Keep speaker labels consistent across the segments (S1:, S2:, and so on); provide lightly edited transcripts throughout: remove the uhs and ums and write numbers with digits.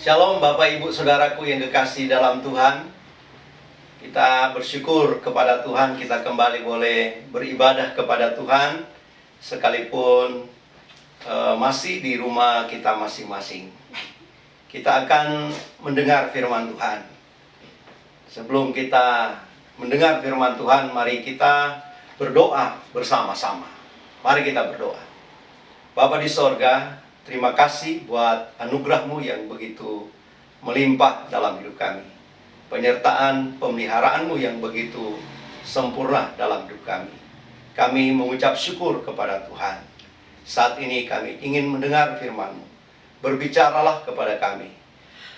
S1: Shalom Bapak Ibu Saudaraku yang kekasih dalam Tuhan. Kita bersyukur kepada Tuhan, kita kembali boleh beribadah kepada Tuhan sekalipun masih di rumah kita masing-masing. Kita akan mendengar firman Tuhan. Sebelum kita mendengar firman Tuhan, mari kita berdoa bersama-sama. Mari kita berdoa. Bapa di sorga, terima kasih buat anugerah-Mu yang begitu melimpah dalam hidup kami. Penyertaan pemeliharaan-Mu yang begitu sempurna dalam hidup kami. Kami mengucap syukur kepada Tuhan. Saat ini kami ingin mendengar firman-Mu. Berbicaralah kepada kami,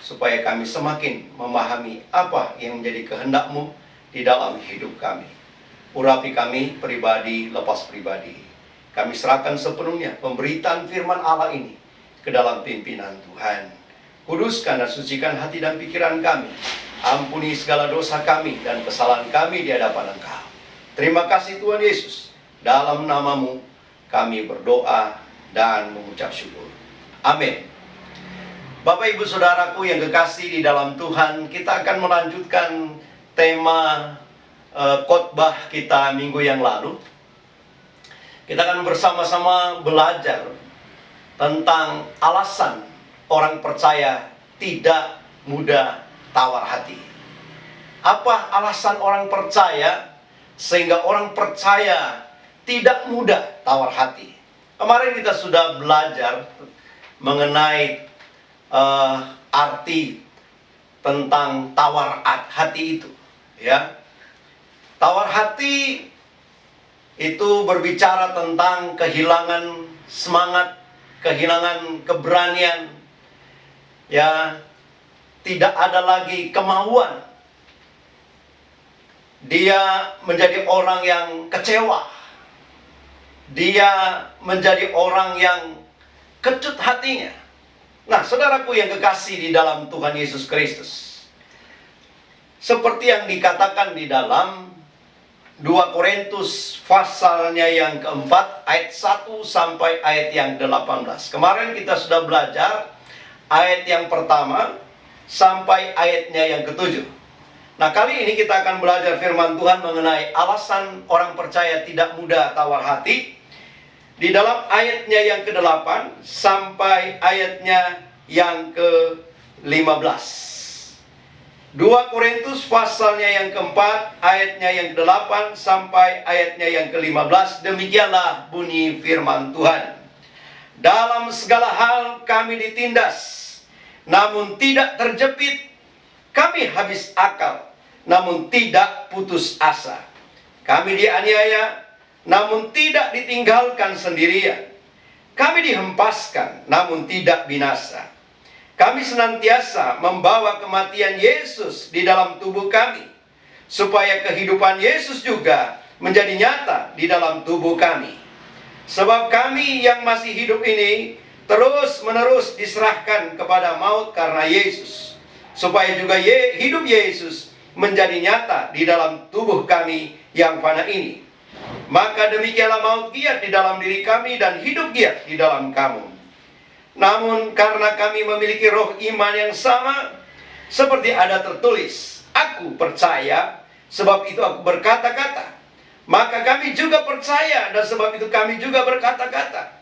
S1: supaya kami semakin memahami apa yang menjadi kehendak-Mu di dalam hidup kami. Urapi kami pribadi lepas pribadi. Kami serahkan sepenuhnya pemberitaan firman Allah ini ke dalam pimpinan Tuhan. Kuduskan dan sucikan hati dan pikiran kami. Ampuni segala dosa kami dan kesalahan kami di hadapan Engkau. Terima kasih Tuhan Yesus. Dalam nama-Mu kami berdoa dan mengucap syukur. Amin. Bapak Ibu Saudaraku yang kekasih di dalam Tuhan, kita akan melanjutkan tema khotbah kita minggu yang lalu. Kita akan bersama-sama belajar tentang alasan orang percaya tidak mudah tawar hati. Apa alasan orang percaya sehingga orang percaya tidak mudah tawar hati? Kemarin kita sudah belajar mengenai arti tentang tawar hati itu, ya. Tawar hati itu berbicara tentang kehilangan semangat, kehilangan keberanian, ya, tidak ada lagi kemauan. Dia menjadi orang yang kecewa. Dia menjadi orang yang kecut hatinya. Nah, saudaraku yang kekasih di dalam Tuhan Yesus Kristus, seperti yang dikatakan di dalam 2 Korintus pasalnya yang keempat, ayat 1 sampai ayat yang 18. Kemarin kita sudah belajar ayat yang pertama sampai ayatnya yang ke-7. Nah, kali ini kita akan belajar firman Tuhan mengenai alasan orang percaya tidak mudah tawar hati. Di dalam ayatnya yang ke-8 sampai ayatnya yang ke-15. 2 Korintus pasalnya yang keempat, ayatnya yang ke-8 sampai ayatnya yang ke-15. Demikianlah bunyi firman Tuhan. Dalam segala hal kami ditindas, namun tidak terjepit. Kami habis akal, namun tidak putus asa. Kami dianiaya, namun tidak ditinggalkan sendirian. Kami dihempaskan, namun tidak binasa. Kami senantiasa membawa kematian Yesus di dalam tubuh kami, supaya kehidupan Yesus juga menjadi nyata di dalam tubuh kami. Sebab kami yang masih hidup ini terus-menerus diserahkan kepada maut karena Yesus, supaya juga hidup Yesus menjadi nyata di dalam tubuh kami yang fana ini. Maka demikianlah maut giat di dalam diri kami dan hidup giat di dalam kamu. Namun karena kami memiliki roh iman yang sama, seperti ada tertulis, aku percaya, sebab itu aku berkata-kata. Maka kami juga percaya, dan sebab itu kami juga berkata-kata.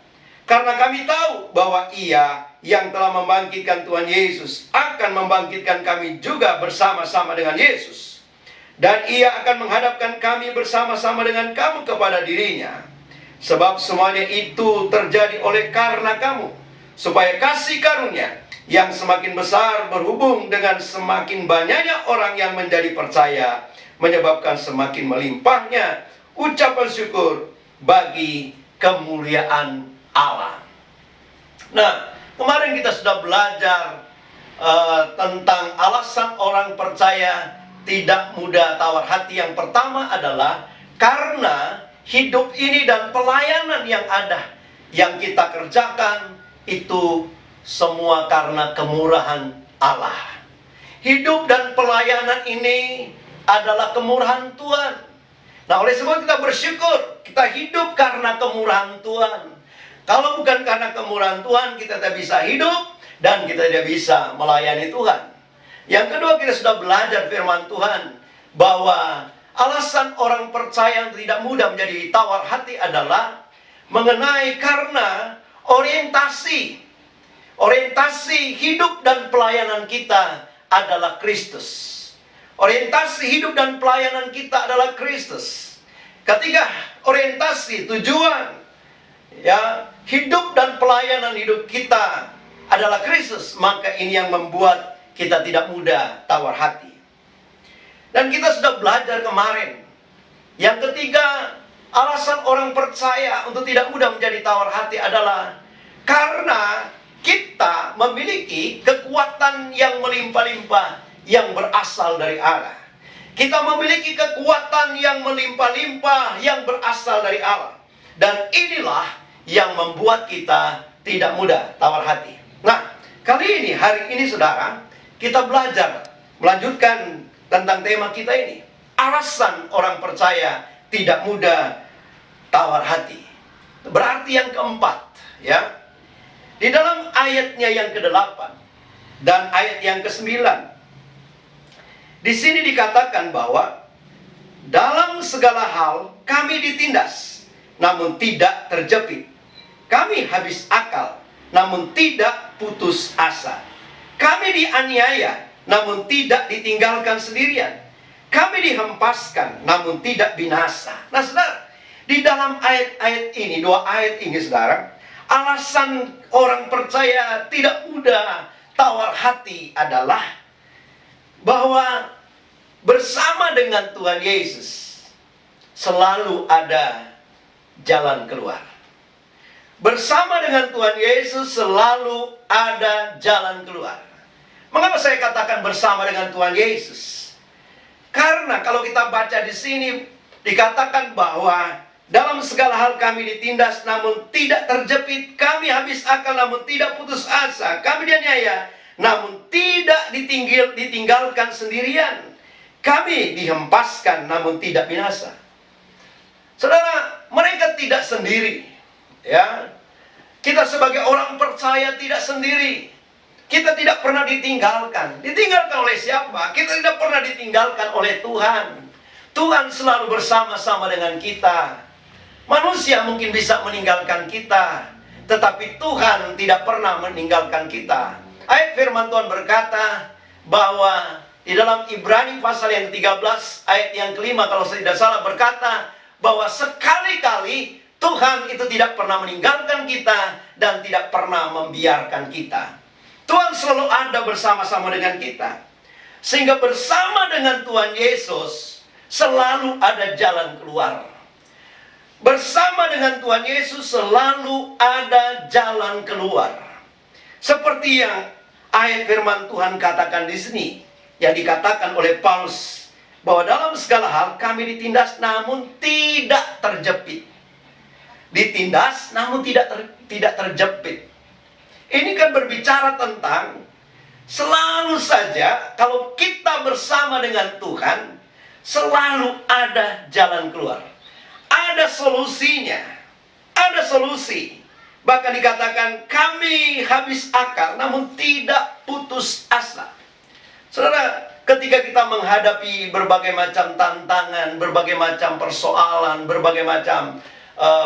S1: Karena kami tahu bahwa Ia yang telah membangkitkan Tuhan Yesus akan membangkitkan kami juga bersama-sama dengan Yesus. Dan Ia akan menghadapkan kami bersama-sama dengan kamu kepada dirinya. Sebab semuanya itu terjadi oleh karena kamu, supaya kasih karunia yang semakin besar berhubung dengan semakin banyaknya orang yang menjadi percaya, menyebabkan semakin melimpahnya ucapan syukur bagi kemuliaan Allah. Nah, kemarin kita sudah belajar tentang alasan orang percaya tidak mudah tawar hati. Yang pertama adalah karena hidup ini dan pelayanan yang ada, yang kita kerjakan, itu semua karena kemurahan Allah. Hidup dan pelayanan ini adalah kemurahan Tuhan. Nah, oleh sebab kita bersyukur, kita hidup karena kemurahan Tuhan. Kalau bukan karena kemurahan Tuhan, kita tidak bisa hidup dan kita tidak bisa melayani Tuhan. Yang kedua, kita sudah belajar firman Tuhan bahwa alasan orang percaya yang tidak mudah menjadi tawar hati adalah mengenai karena orientasi hidup dan pelayanan kita adalah Kristus. Orientasi hidup dan pelayanan kita adalah Kristus. Ketika orientasi tujuan hidup dan pelayanan hidup kita adalah Kristus, maka ini yang membuat kita tidak mudah tawar hati. Dan kita sudah belajar kemarin. Yang ketiga, alasan orang percaya untuk tidak mudah menjadi tawar hati adalah karena kita memiliki kekuatan yang melimpah-limpah yang berasal dari Allah. Kita memiliki kekuatan yang melimpah-limpah yang berasal dari Allah. Dan inilah yang membuat kita tidak mudah tawar hati. Nah, hari ini saudara, kita belajar melanjutkan tentang tema kita ini. Alasan orang percaya tidak mudah tawar hati. Berarti yang keempat, di dalam ayatnya yang ke-8 dan ayat yang ke-9, di sini dikatakan bahwa dalam segala hal kami ditindas, namun tidak terjepit. Kami habis akal, namun tidak putus asa. Kami dianiaya, namun tidak ditinggalkan sendirian. Kami dihempaskan, namun tidak binasa. Nah, saudara, di dalam ayat-ayat ini, dua ayat ini, saudara, alasan orang percaya tidak mudah tawar hati adalah bahwa bersama dengan Tuhan Yesus selalu ada jalan keluar. Bersama dengan Tuhan Yesus selalu ada jalan keluar. Mengapa saya katakan bersama dengan Tuhan Yesus? Karena kalau kita baca di sini dikatakan bahwa dalam segala hal kami ditindas namun tidak terjepit, kami habis akal namun tidak putus asa, kami dianiaya namun tidak ditinggalkan sendirian, kami dihempaskan namun tidak binasa. Saudara, mereka tidak sendiri. Kita sebagai orang percaya tidak sendiri. Kita tidak pernah ditinggalkan. Ditinggalkan oleh siapa? Kita tidak pernah ditinggalkan oleh Tuhan. Tuhan selalu bersama-sama dengan kita. Manusia mungkin bisa meninggalkan kita, tetapi Tuhan tidak pernah meninggalkan kita. Ayat firman Tuhan berkata bahwa di dalam Ibrani pasal yang 13 ayat yang ke-5 kalau saya tidak salah berkata bahwa sekali-kali Tuhan itu tidak pernah meninggalkan kita dan tidak pernah membiarkan kita. Tuhan selalu ada bersama-sama dengan kita. Sehingga bersama dengan Tuhan Yesus selalu ada jalan keluar. Bersama dengan Tuhan Yesus selalu ada jalan keluar. Seperti yang ayat firman Tuhan katakan di sini, yang dikatakan oleh Paulus, bahwa dalam segala hal kami ditindas namun tidak terjepit. Ditindas namun tidak terjepit. Ini kan berbicara tentang selalu saja kalau kita bersama dengan Tuhan, selalu ada jalan keluar. Ada solusinya. Ada solusi. Bahkan dikatakan kami habis akal namun tidak putus asa. Saudara, ketika kita menghadapi berbagai macam tantangan, berbagai macam persoalan, berbagai macam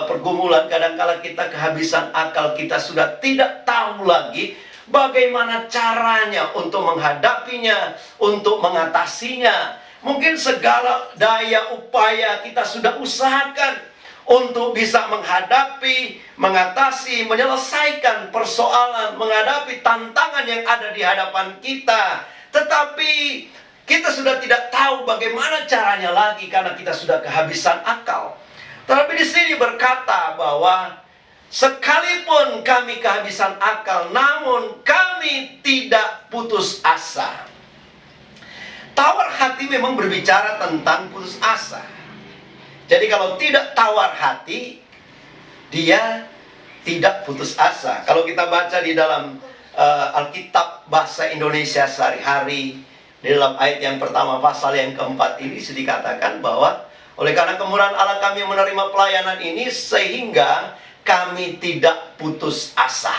S1: pergumulan, kadang-kala kita kehabisan akal, kita sudah tidak tahu lagi bagaimana caranya untuk menghadapinya, untuk mengatasinya. Mungkin segala daya upaya kita sudah usahakan untuk bisa menghadapi, mengatasi, menyelesaikan persoalan, menghadapi tantangan yang ada di hadapan kita. Tetapi kita sudah tidak tahu bagaimana caranya lagi karena kita sudah kehabisan akal. Tetapi di sini berkata bahwa sekalipun kami kehabisan akal, namun kami tidak putus asa. Tawar hati memang berbicara tentang putus asa. Jadi kalau tidak tawar hati, dia tidak putus asa. Kalau kita baca di dalam Alkitab bahasa Indonesia sehari-hari, di dalam ayat yang pertama pasal yang keempat ini dikatakan bahwa oleh karena kemurahan Allah kami menerima pelayanan ini sehingga kami tidak putus asa.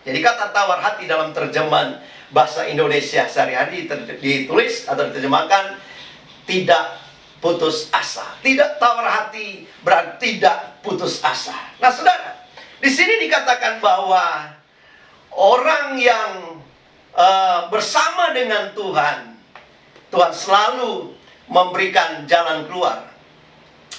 S1: Jadi kata tawar hati dalam terjemahan bahasa Indonesia sehari-hari ditulis atau diterjemahkan tidak putus asa. Tidak tawar hati berarti tidak putus asa. Nah, saudara, di sini dikatakan bahwa orang yang bersama dengan Tuhan, Tuhan selalu memberikan jalan keluar.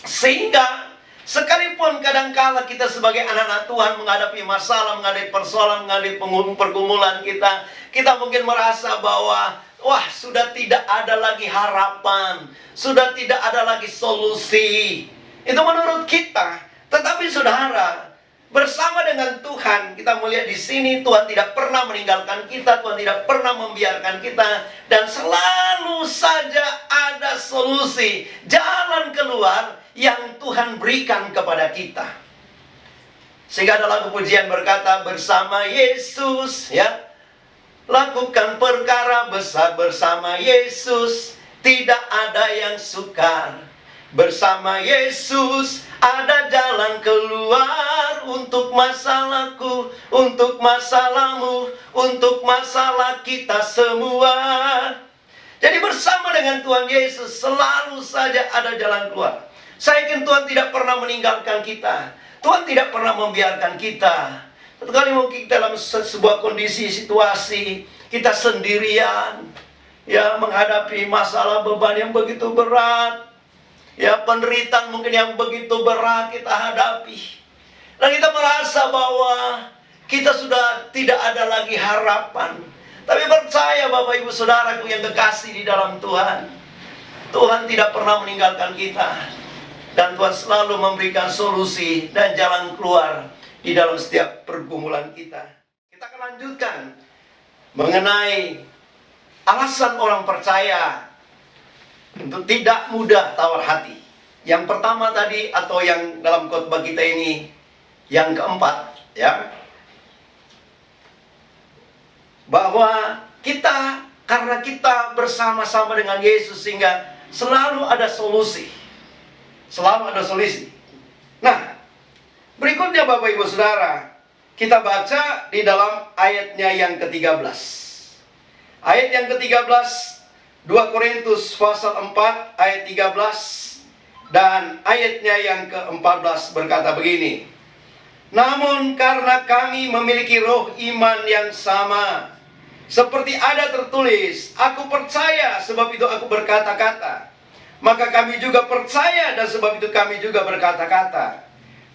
S1: Sehingga sekalipun kadangkala kita sebagai anak-anak Tuhan menghadapi masalah, menghadapi persoalan, menghadapi pergumulan kita mungkin merasa bahwa wah, sudah tidak ada lagi harapan, sudah tidak ada lagi solusi. Itu menurut kita. Tetapi saudara, bersama dengan Tuhan, kita melihat di sini Tuhan tidak pernah meninggalkan kita, Tuhan tidak pernah membiarkan kita, dan selalu saja ada solusi, jalan keluar yang Tuhan berikan kepada kita. Sehingga ada lagu pujian berkata, bersama Yesus, ya, lakukan perkara besar bersama Yesus, tidak ada yang sukar. Bersama Yesus ada jalan keluar untuk masalahku, untuk masalahmu, untuk masalah kita semua. Jadi bersama dengan Tuhan Yesus selalu saja ada jalan keluar. Saya yakin Tuhan tidak pernah meninggalkan kita. Tuhan tidak pernah membiarkan kita. Satu kali mungkin dalam sebuah kondisi, situasi, kita sendirian, ya, menghadapi masalah beban yang begitu berat, ya, penderitaan mungkin yang begitu berat kita hadapi. Dan kita merasa bahwa kita sudah tidak ada lagi harapan. Tapi percaya Bapak Ibu Saudaraku yang kekasih di dalam Tuhan, Tuhan tidak pernah meninggalkan kita. Dan Tuhan selalu memberikan solusi dan jalan keluar di dalam setiap pergumulan kita. Kita akan lanjutkan mengenai alasan orang percaya untuk tidak mudah tawar hati. Yang pertama tadi, atau yang dalam khotbah kita ini, yang keempat, ya, bahwa kita, karena kita bersama-sama dengan Yesus, sehingga selalu ada solusi. Selalu ada solusi. Nah, berikutnya Bapak Ibu Saudara, kita baca di dalam ayatnya yang ke-13. Ayat yang ke-13, 2 Korintus pasal 4 ayat 13 dan ayatnya yang ke-14 berkata begini. Namun karena kami memiliki roh iman yang sama, seperti ada tertulis, aku percaya sebab itu aku berkata-kata. Maka kami juga percaya dan sebab itu kami juga berkata-kata.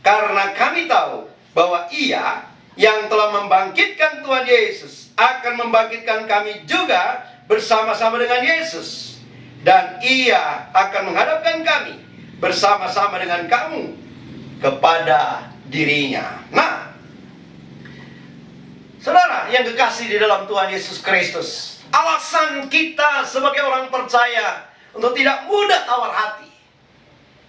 S1: Karena kami tahu bahwa Ia yang telah membangkitkan Tuhan Yesus akan membangkitkan kami juga bersama-sama dengan Yesus. Dan Ia akan menghadapkan kami bersama-sama dengan kamu kepada dirinya. Nah, saudara yang kekasih di dalam Tuhan Yesus Kristus, alasan kita sebagai orang percaya untuk tidak mudah tawar hati,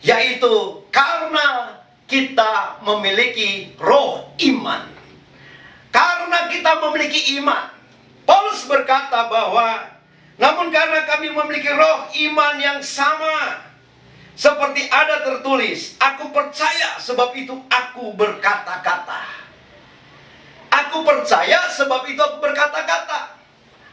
S1: yaitu karena kita memiliki roh iman. Karena kita memiliki iman. Paulus berkata bahwa, namun karena kami memiliki roh iman yang sama, seperti ada tertulis, aku percaya sebab itu aku berkata-kata. Aku percaya sebab itu aku berkata-kata.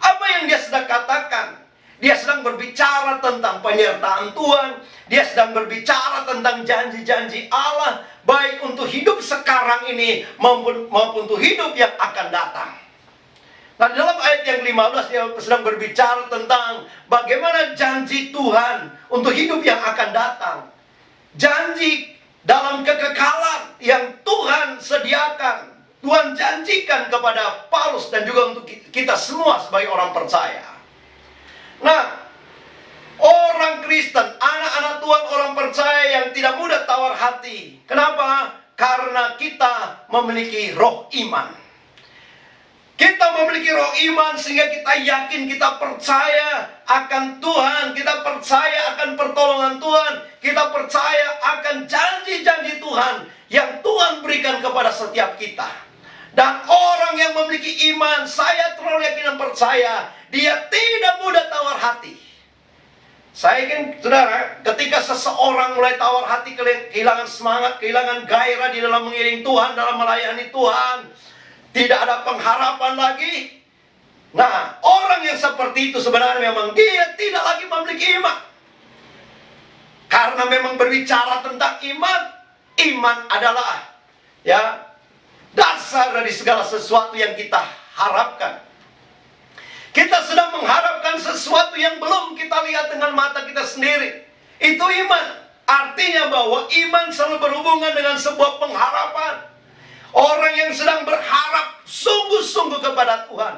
S1: Apa yang dia sedang katakan? Dia sedang berbicara tentang penyertaan Tuhan. Dia sedang berbicara tentang janji-janji Allah, baik untuk hidup sekarang ini maupun untuk hidup yang akan datang. Nah, dalam ayat yang 15 dia sedang berbicara tentang bagaimana janji Tuhan untuk hidup yang akan datang. Janji dalam kekekalan yang Tuhan sediakan, Tuhan janjikan kepada Paulus dan juga untuk kita semua sebagai orang percaya. Nah, orang Kristen, anak-anak Tuhan, orang percaya yang tidak mudah tawar hati. Kenapa? Karena kita memiliki roh iman. Kita memiliki roh iman sehingga kita yakin, kita percaya akan Tuhan, kita percaya akan pertolongan Tuhan, kita percaya akan janji-janji Tuhan yang Tuhan berikan kepada setiap kita. Dan orang yang memiliki iman, saya terlalu yakin dan percaya, dia tidak mudah tawar hati. Saya ingin, saudara, ketika seseorang mulai tawar hati, kehilangan semangat, kehilangan gairah di dalam mengiring Tuhan, dalam melayani Tuhan, tidak ada pengharapan lagi. Nah, orang yang seperti itu sebenarnya memang dia tidak lagi memiliki iman. Karena memang berbicara tentang iman, iman adalah dasar dari segala sesuatu yang kita harapkan. Kita sedang mengharapkan sesuatu yang belum kita lihat dengan mata kita sendiri. Itu iman. Artinya bahwa iman selalu berhubungan dengan sebuah pengharapan. Orang yang sedang berharap sungguh-sungguh kepada Tuhan,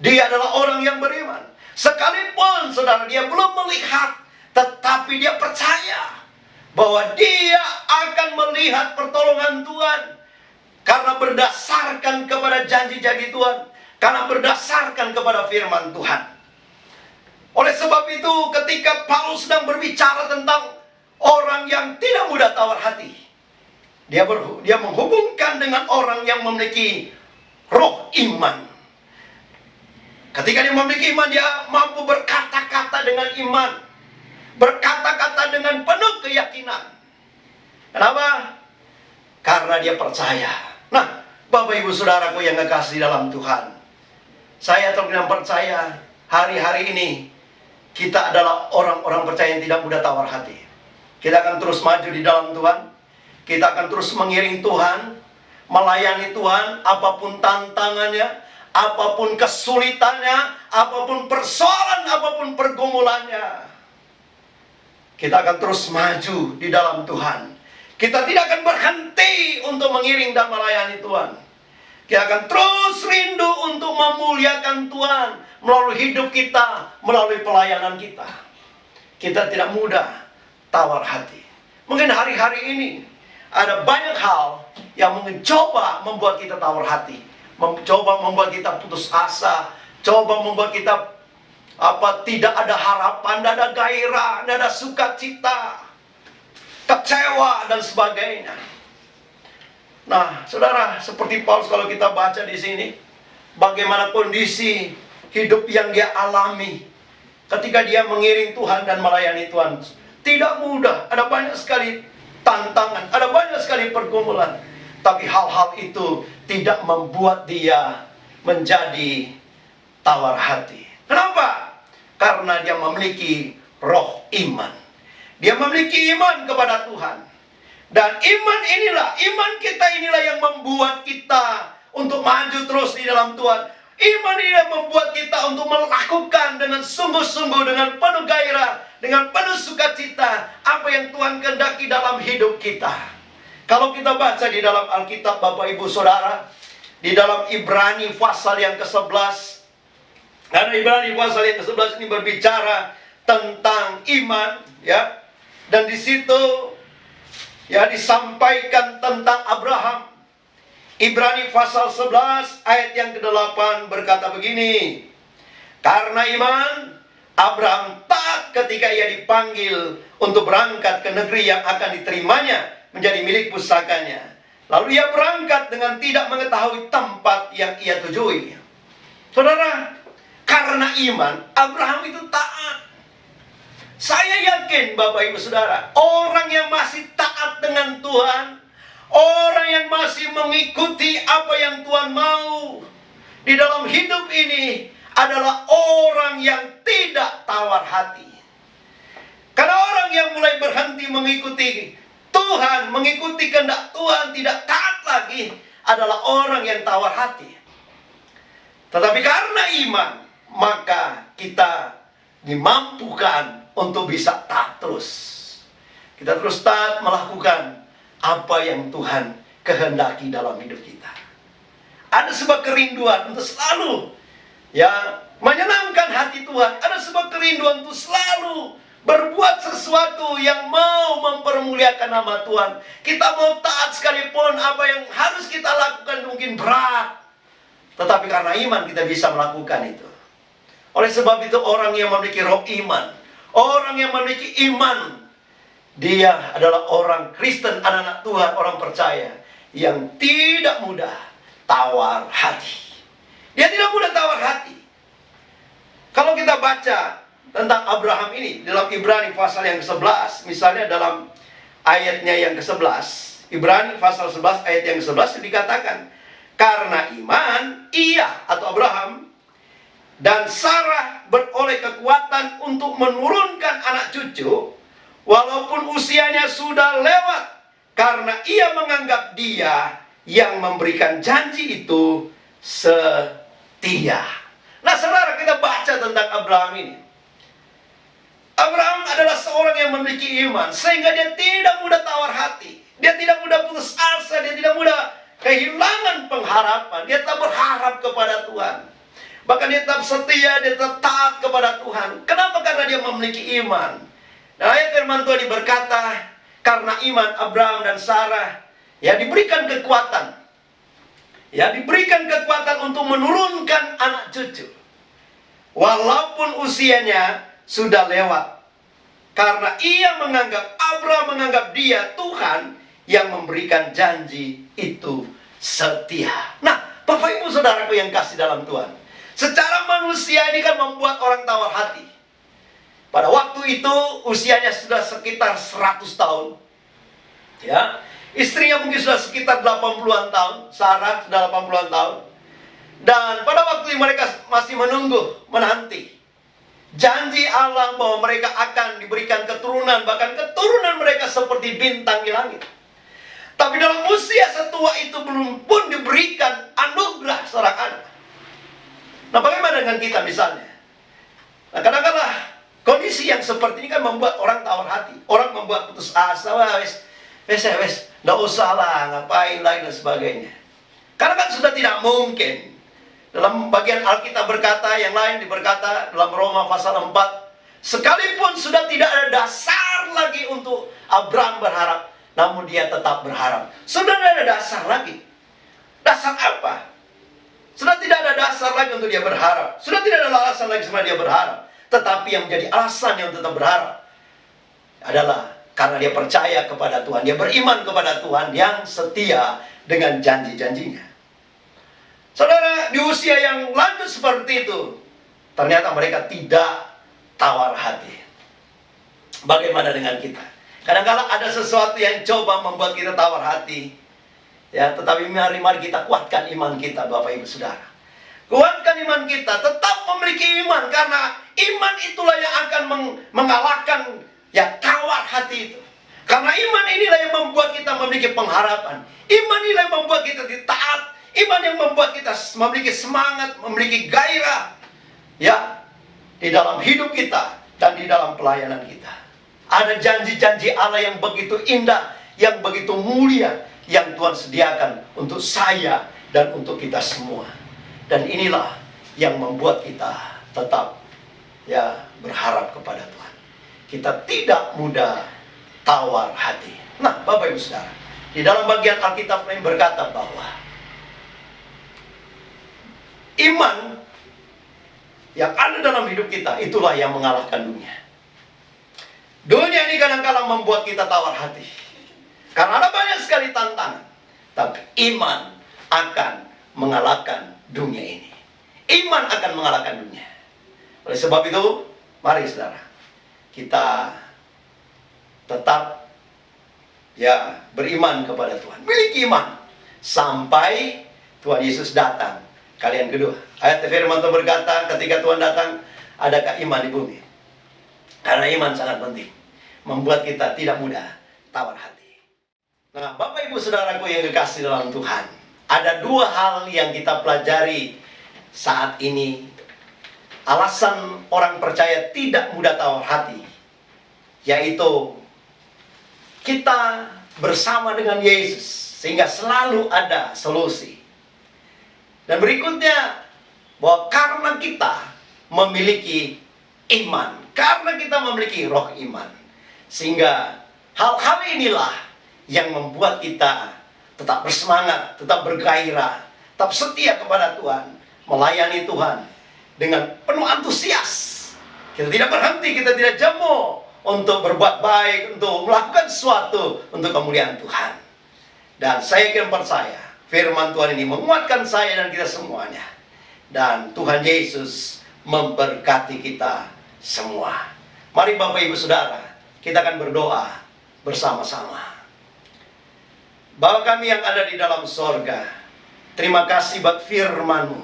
S1: dia adalah orang yang beriman. Sekalipun saudara dia belum melihat, tetapi dia percaya bahwa dia akan melihat pertolongan Tuhan. Karena berdasarkan kepada janji-janji Tuhan, karena berdasarkan kepada firman Tuhan. Oleh sebab itu, ketika Paulus sedang berbicara tentang orang yang tidak mudah tawar hati, dia menghubungkan dengan orang yang memiliki roh iman. Ketika dia memiliki iman, dia mampu berkata-kata dengan iman, berkata-kata dengan penuh keyakinan. Kenapa? Karena dia percaya. Nah, Bapak Ibu Saudaraku yang kekasih dalam Tuhan, saya terus percaya hari-hari ini kita adalah orang-orang percaya yang tidak mudah tawar hati. Kita akan terus maju di dalam Tuhan. Kita akan terus mengiring Tuhan, melayani Tuhan, apapun tantangannya, apapun kesulitannya, apapun persoalan, apapun pergumulannya. Kita akan terus maju di dalam Tuhan. Kita tidak akan berhenti untuk mengiring dan melayani Tuhan. Kita akan terus rindu untuk memuliakan Tuhan melalui hidup kita, melalui pelayanan kita. Kita tidak mudah tawar hati. Mungkin hari-hari ini ada banyak hal yang mencoba membuat kita tawar hati, mencoba membuat kita putus asa, coba membuat kita tidak ada harapan, tidak ada gairah, tidak ada sukacita, kecewa dan sebagainya. Nah, saudara, seperti Paulus kalau kita baca di sini, bagaimana kondisi hidup yang dia alami ketika dia mengiring Tuhan dan melayani Tuhan. Tidak mudah, ada banyak sekali tantangan, ada banyak sekali pergumulan. Tapi hal-hal itu tidak membuat dia menjadi tawar hati. Kenapa? Karena dia memiliki roh iman. Dia memiliki iman kepada Tuhan. Dan iman kita inilah yang membuat kita untuk maju terus di dalam Tuhan. Iman ini yang membuat kita untuk melakukan dengan sungguh-sungguh, dengan penuh gairah, dengan penuh sukacita apa yang Tuhan kehendaki dalam hidup kita. Kalau kita baca di dalam Alkitab, Bapak Ibu Saudara, di dalam Ibrani pasal yang ke-11, karena Ibrani pasal yang ke-11 ini berbicara tentang iman, ya. Dan di situ disampaikan tentang Abraham. Ibrani pasal 11 ayat yang ke-8 berkata begini. Karena iman, Abraham taat ketika ia dipanggil untuk berangkat ke negeri yang akan diterimanya menjadi milik pusakanya. Lalu ia berangkat dengan tidak mengetahui tempat yang ia tujui. Saudara, karena iman, Abraham itu taat. Saya yakin Bapak Ibu Saudara, orang yang masih taat dengan Tuhan, orang yang masih mengikuti apa yang Tuhan mau di dalam hidup ini adalah orang yang tidak tawar hati. Karena orang yang mulai berhenti mengikuti Tuhan, mengikuti kehendak Tuhan, tidak taat lagi, adalah orang yang tawar hati. Tetapi karena iman, maka kita dimampukan untuk bisa taat terus. Kita terus taat melakukan apa yang Tuhan kehendaki dalam hidup kita. Ada sebuah kerinduan untuk selalu menyenangkan hati Tuhan. Ada sebuah kerinduan untuk selalu berbuat sesuatu yang mau mempermuliakan nama Tuhan. Kita mau taat sekalipun apa yang harus kita lakukan mungkin berat, tetapi karena iman kita bisa melakukan itu. Oleh sebab itu orang yang memiliki roh iman, orang yang memiliki iman, dia adalah orang Kristen, anak-anak Tuhan, orang percaya yang tidak mudah tawar hati. Dia tidak mudah tawar hati. Kalau kita baca tentang Abraham ini dalam Ibrani pasal yang ke-11, misalnya dalam ayatnya yang ke-11, Ibrani pasal 11 ayat yang ke-11 dikatakan, karena iman ia atau Abraham dan Sarah beroleh kekuatan untuk menurunkan anak cucu walaupun usianya sudah lewat, karena ia menganggap dia yang memberikan janji itu setia. Nah, saudara, kita baca tentang Abraham ini. Abraham adalah seorang yang memiliki iman, sehingga dia tidak mudah tawar hati. Dia tidak mudah putus asa, dia tidak mudah kehilangan pengharapan. Dia tetap berharap kepada Tuhan. Bahkan dia tetap setia, dia tetap taat kepada Tuhan. Kenapa? Karena dia memiliki iman. Nah, ayat firman Tuhan berkata, karena iman Abraham dan Sarah, ya diberikan kekuatan. Ya diberikan kekuatan untuk menurunkan anak cucu. Walaupun usianya sudah lewat. Karena Abraham menganggap dia Tuhan yang memberikan janji itu setia. Nah, Bapak Ibu Saudaraku yang kasih dalam Tuhan, secara manusia ini kan membuat orang tawar hati. Pada waktu itu usianya sudah sekitar 100 tahun. Ya, istrinya mungkin sudah sekitar 80-an tahun, Sarah sudah 80-an tahun. Dan pada waktu mereka masih menanti janji Allah bahwa mereka akan diberikan keturunan, bahkan keturunan mereka seperti bintang di langit. Tapi dalam usia setua itu belum pun diberikan anugerah seorang anak. Nah, bagaimana dengan kita misalnya? Nah, kadang-kadang kondisi yang seperti ini kan membuat orang tawar hati. Orang membuat putus asa, wes, nggak usah lah, ngapain lagi dan sebagainya. Karena kan sudah tidak mungkin. Dalam bagian Alkitab berkata, yang lain berkata dalam Roma pasal 4, sekalipun sudah tidak ada dasar lagi untuk Abraham berharap, namun dia tetap berharap. Sudah tidak ada dasar lagi. Dasar apa? Sudah tidak ada dasar lagi untuk dia berharap. Sudah tidak ada alasan lagi sama dia berharap. Tetapi yang menjadi alasan yang tetap berharap adalah karena dia percaya kepada Tuhan. Dia beriman kepada Tuhan yang setia dengan janji-janjinya. Saudara, di usia yang lanjut seperti itu, ternyata mereka tidak tawar hati. Bagaimana dengan kita? Kadang-kadang ada sesuatu yang coba membuat kita tawar hati. Ya, tetapi mari kita kuatkan iman kita, Bapak Ibu Saudara. Kuatkan iman kita, tetap memiliki iman, karena iman itulah yang akan mengalahkan ya tawar hati itu. Karena iman inilah yang membuat kita memiliki pengharapan. Iman inilah yang membuat kita taat. Iman yang membuat kita memiliki semangat, memiliki gairah ya di dalam hidup kita dan di dalam pelayanan kita. Ada janji-janji Allah yang begitu indah, yang begitu mulia, yang Tuhan sediakan untuk saya dan untuk kita semua. Dan inilah yang membuat kita tetap ya berharap kepada Tuhan. Kita tidak mudah tawar hati. Nah, Bapak Ibu Saudara, di dalam bagian Alkitab ini berkata bahwa iman yang ada dalam hidup kita itulah yang mengalahkan dunia. Dunia ini kadang-kadang membuat kita tawar hati karena ada banyak sekali tantangan. Tapi iman akan mengalahkan dunia ini. Iman akan mengalahkan dunia. Oleh sebab itu, mari saudara, kita tetap ya beriman kepada Tuhan. Miliki iman sampai Tuhan Yesus datang kali yang kedua. Ayat firman Tuhan berkata, ketika Tuhan datang, adakah iman di bumi? Karena iman sangat penting, membuat kita tidak mudah tawar hati. Nah, Bapak Ibu Saudaraku yang dikasihi dalam Tuhan, ada dua hal yang kita pelajari saat ini. Alasan orang percaya tidak mudah tawar hati, yaitu kita bersama dengan Yesus, sehingga selalu ada solusi. Dan berikutnya, bahwa karena kita memiliki iman, karena kita memiliki roh iman, sehingga hal-hal inilah yang membuat kita tetap bersemangat, tetap bergairah, tetap setia kepada Tuhan, melayani Tuhan dengan penuh antusias. Kita tidak berhenti, kita tidak jemu untuk berbuat baik, untuk melakukan sesuatu untuk kemuliaan Tuhan. Dan saya yakin percaya firman Tuhan ini menguatkan saya dan kita semuanya. Dan Tuhan Yesus memberkati kita semua. Mari Bapak Ibu Saudara, kita akan berdoa bersama-sama. Bapa kami yang ada di dalam sorga, terima kasih buat firman-Mu.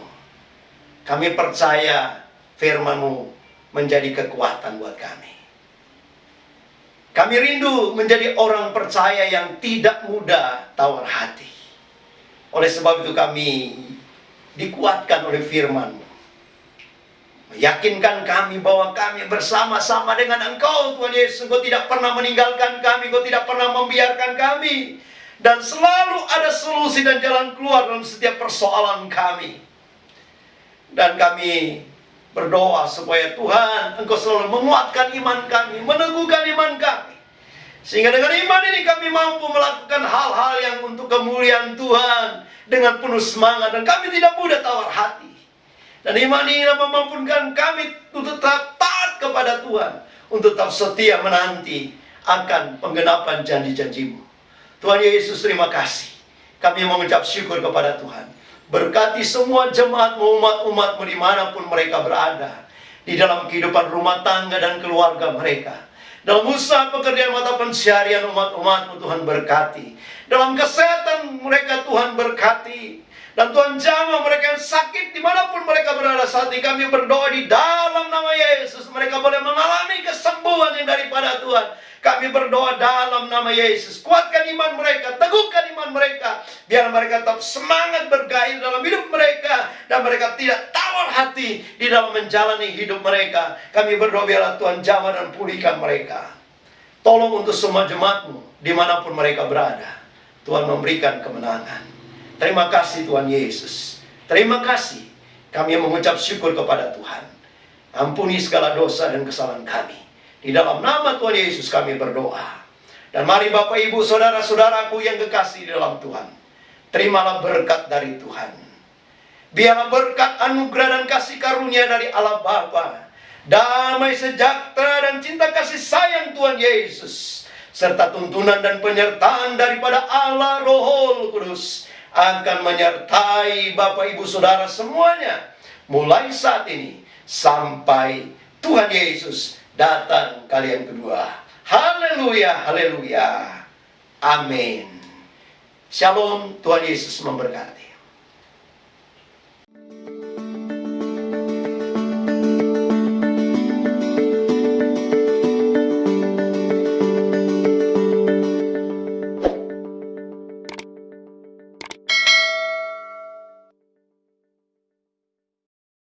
S1: Kami percaya firman-Mu menjadi kekuatan buat kami. Kami rindu menjadi orang percaya yang tidak mudah tawar hati. Oleh sebab itu kami dikuatkan oleh firman-Mu, meyakinkan kami bahwa kami bersama-sama dengan Engkau, Tuhan Yesus. Engkau tidak pernah meninggalkan kami, Engkau tidak pernah membiarkan kami, dan selalu ada solusi dan jalan keluar dalam setiap persoalan kami. Dan kami berdoa supaya Tuhan, Engkau selalu menguatkan iman kami, meneguhkan iman kami, sehingga dengan iman ini kami mampu melakukan hal-hal yang untuk kemuliaan Tuhan dengan penuh semangat, dan kami tidak mudah tawar hati. Dan iman ini memampukan kami untuk tetap taat kepada Tuhan, untuk tetap setia menanti akan penggenapan janji-janji-Mu. Tuhan Yesus, terima kasih. Kami mengucap syukur kepada Tuhan. Berkati semua jemaat-Mu, umat-umat-Mu dimanapun mereka berada, di dalam kehidupan rumah tangga dan keluarga mereka, dalam usaha pekerjaan mata pencarian umat-umat-Mu, Tuhan berkati. Dalam kesehatan mereka, Tuhan berkati. Dan Tuhan jamah mereka yang sakit dimanapun mereka berada saat ini. Kami berdoa di dalam nama Yesus, mereka boleh mengalami kesembuhan yang daripada Tuhan. Kami berdoa dalam nama Yesus, kuatkan iman mereka, teguhkan iman mereka, biar mereka tetap semangat bergairah dalam hidup mereka, dan mereka tidak tawar hati di dalam menjalani hidup mereka. Kami berdoa biarlah Tuhan jamah dan pulihkan mereka. Tolong untuk semua jemaat-Mu dimanapun mereka berada, Tuhan memberikan kemenangan. Terima kasih Tuhan Yesus. Terima kasih. Kami mengucap syukur kepada Tuhan. Ampuni segala dosa dan kesalahan kami. Di dalam nama Tuhan Yesus kami berdoa. Dan mari Bapak Ibu Saudara-saudaraku yang kekasih di dalam Tuhan, terimalah berkat dari Tuhan. Biarlah berkat anugerah dan kasih karunia dari Allah Bapa, damai sejahtera dan cinta kasih sayang Tuhan Yesus, serta tuntunan dan penyertaan daripada Allah Roh Kudus akan menyertai Bapak Ibu Saudara semuanya, mulai saat ini sampai Tuhan Yesus datang kali yang kedua. Haleluya, haleluya. Amin. Shalom, Tuhan Yesus memberkati.